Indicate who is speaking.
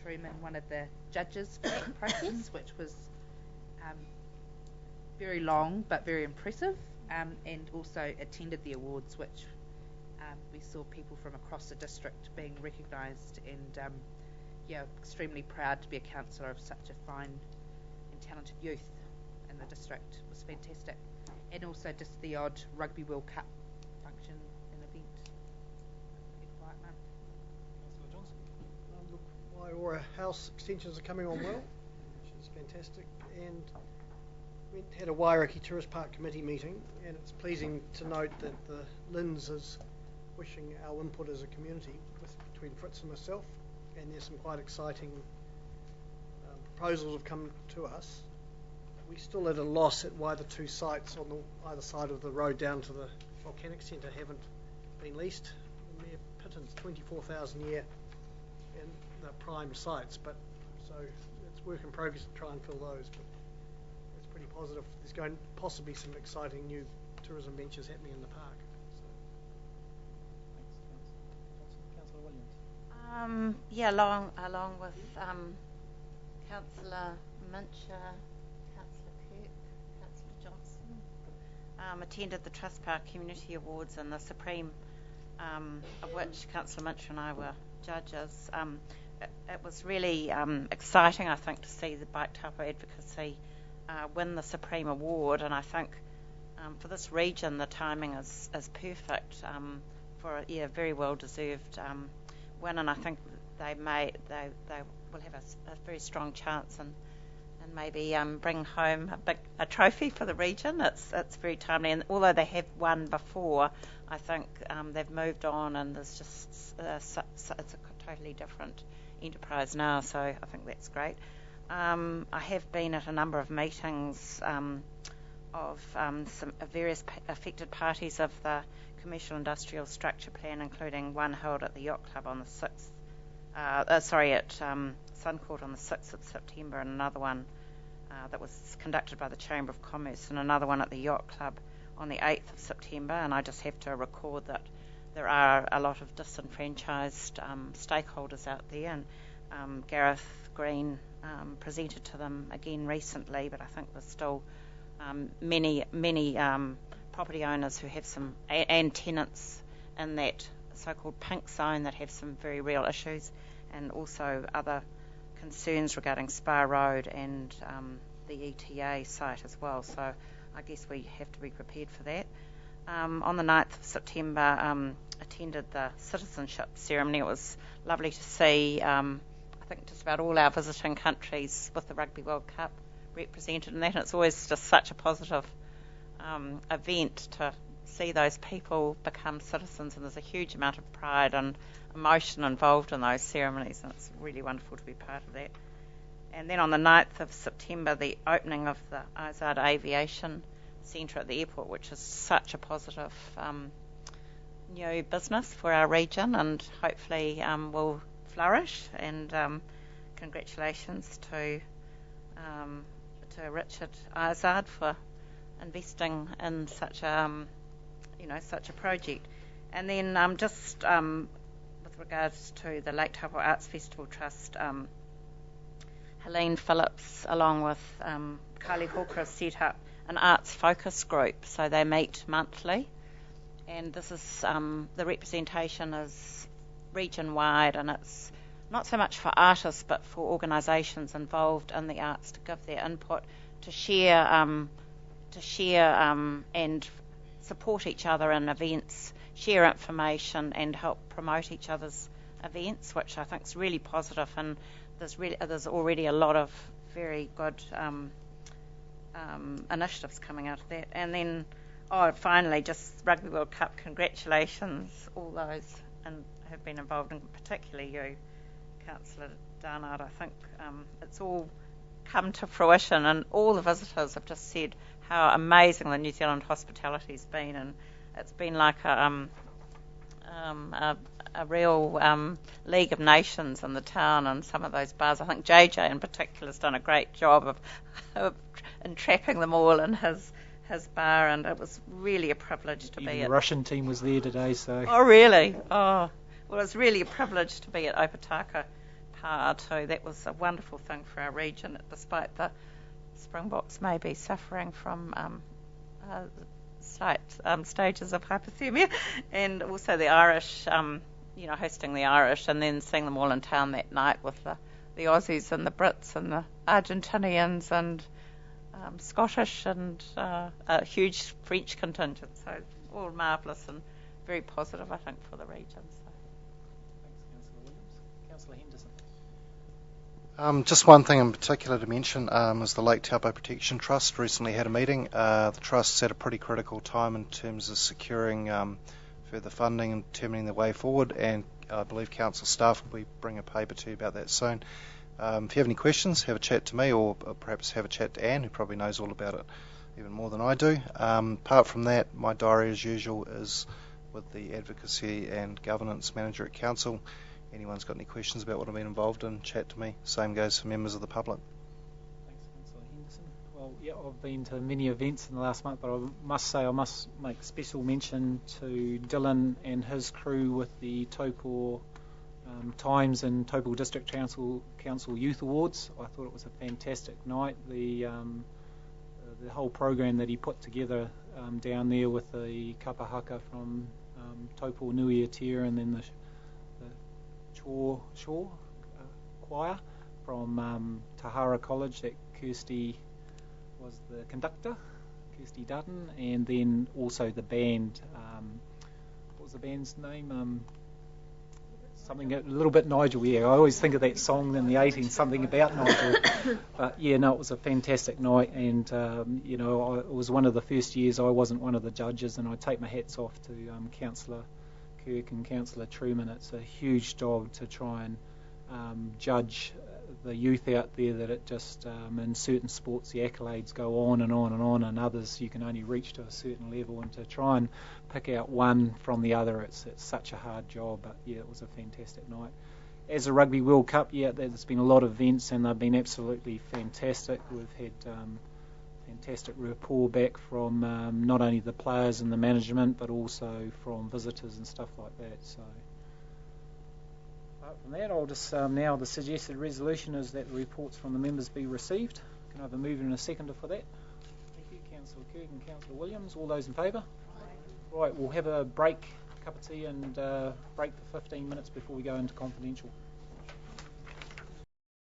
Speaker 1: Truman, one of the judges for that process, which was very long but very impressive, and also attended the awards, which we saw people from across the district being recognised, and extremely proud to be a councillor of such a fine and talented youth in the district. It was fantastic. And also just the odd Rugby World Cup function and event. Quiet month.
Speaker 2: Councillor Johnson. Waiora house extensions are coming on well, which is fantastic, and we had a Wairaki Tourist Park Committee meeting, and it's pleasing to note that the Linz is wishing our input as a community between Fritz and myself, and there's some quite exciting proposals have come to us. We're still at a loss at why the two sites on either side of the road down to the volcanic centre haven't been leased. The Mayor Pitton's 24,000 a year in the prime sites, but so it's work in progress to try and fill those. But it's pretty positive. There's going possibly some exciting new tourism ventures happening in the park.
Speaker 3: Councillor Williams.
Speaker 4: Along with Councillor Mincher, Councillor Kirk, Councillor Johnson, attended the Trust Park Community Awards and the Supreme, of which Councillor Mincher and I were judges. It was really exciting, I think, to see the Bike Taupo advocacy win the Supreme Award, and I think for this region the timing is perfect for a very well deserved win, and I think they will have a very strong chance and maybe bring home a trophy for the region. It's very timely, and although they have won before, I think they've moved on, and there's just it's a totally different enterprise now, so I think that's great. I have been at a number of meetings of some various affected parties of the Commercial Industrial Structure Plan, including one held at the Yacht Club on the 6th, at Suncourt on the 6th of September, and another one that was conducted by the Chamber of Commerce, and another one at the Yacht Club on the 8th of September. And I just have to record that there are a lot of disenfranchised stakeholders out there, and Gareth Green presented to them again recently, but I think there's still many property owners who have some, and tenants in that so-called pink zone that have some very real issues, and also other concerns regarding Spa Road and the ETA site as well. So I guess we have to be prepared for that. On the 9th of September, attended the citizenship ceremony. It was lovely to see, I think, just about all our visiting countries with the Rugby World Cup represented in that. And it's always just such a positive event to see those people become citizens, and there's a huge amount of pride and emotion involved in those ceremonies, and it's really wonderful to be part of that. And then on the 9th of September, the opening of the Izard Aviation Centre at the airport, which is such a positive new business for our region, and hopefully will flourish. And congratulations to Richard Izard for investing in such a project. And then just with regards to the Lake Taupo Arts Festival Trust, Helene Phillips, along with Kylie Hawker, have set up an arts focus group. So they meet monthly, and this is the representation is region-wide, and it's not so much for artists but for organisations involved in the arts to give their input, to share and support each other in events, share information and help promote each other's events, which I think is really positive, and there's already a lot of very good initiatives coming out of that. And then finally, just Rugby World Cup, congratulations all those and have been involved, and particularly you, Councillor Darnard. I think it's all come to fruition, and all the visitors have just said how amazing the New Zealand hospitality has been, and it's been like a real League of Nations in the town, and some of those bars. I think JJ in particular has done a great job of entrapping them all in his bar, and it was really a privilege to be at.
Speaker 3: The Russian team was there today, so.
Speaker 4: Oh, really? Oh, well, it was really a privilege to be at Opataka hard. So that was a wonderful thing for our region, despite the Springboks may be suffering from slight stages of hypothermia, and also the Irish, hosting the Irish, and then seeing them all in town that night with the Aussies and the Brits and the Argentinians and Scottish and a huge French contingent. So all marvellous and very positive, I think, for the region. So.
Speaker 3: Thanks, Councillor Williams. Councillor Henderson.
Speaker 5: Just one thing in particular to mention is the Lake Taupo Protection Trust recently had a meeting. The Trust's at a pretty critical time in terms of securing further funding and determining the way forward, and I believe Council staff will bring a paper to you about that soon. If you have any questions, have a chat to me, or perhaps have a chat to Anne, who probably knows all about it even more than I do. Apart from that, my diary as usual is with the Advocacy and Governance Manager at Council. Anyone's got any questions about what I've been involved in, chat to me. Same goes for members of the public.
Speaker 3: Thanks, Councillor Henderson. Well, yeah, I've been to many events in the last month, but I must say I must make special mention to Dylan and his crew with the Taupo Times and Taupo District Council Youth Awards. I thought it was a fantastic night. The whole program that he put together down there with the kapahaka from Taupo Nui Aotea, and then the Shore choir from Tahara College that Kirsty was the conductor, Kirsty Dutton, and then also the band. What was the band's name? Something a little bit Nigel. Yeah, I always think of that song in the 80s, something about Nigel. But yeah, no, it was a fantastic night, and it was one of the first years I wasn't one of the judges, and I take my hats off to Councillor Kirk and Councillor Truman. It's a huge job to try and judge the youth out there, that it just in certain sports the accolades go on and on and on, and others you can only reach to a certain level, and to try and pick out one from the other, it's such a hard job. But yeah, it was a fantastic night. As a Rugby World Cup, yeah, there's been a lot of events and they've been absolutely fantastic. We've had fantastic rapport back from not only the players and the management, but also from visitors and stuff like that. So apart from that, I'll just now the suggested resolution is that the reports from the members be received. Can I have a mover and a seconder for that? Thank you, Councillor Kirk and Councillor Williams. All those in favour? Right, we'll have a break, cup of tea, and break for 15 minutes before we go into confidential.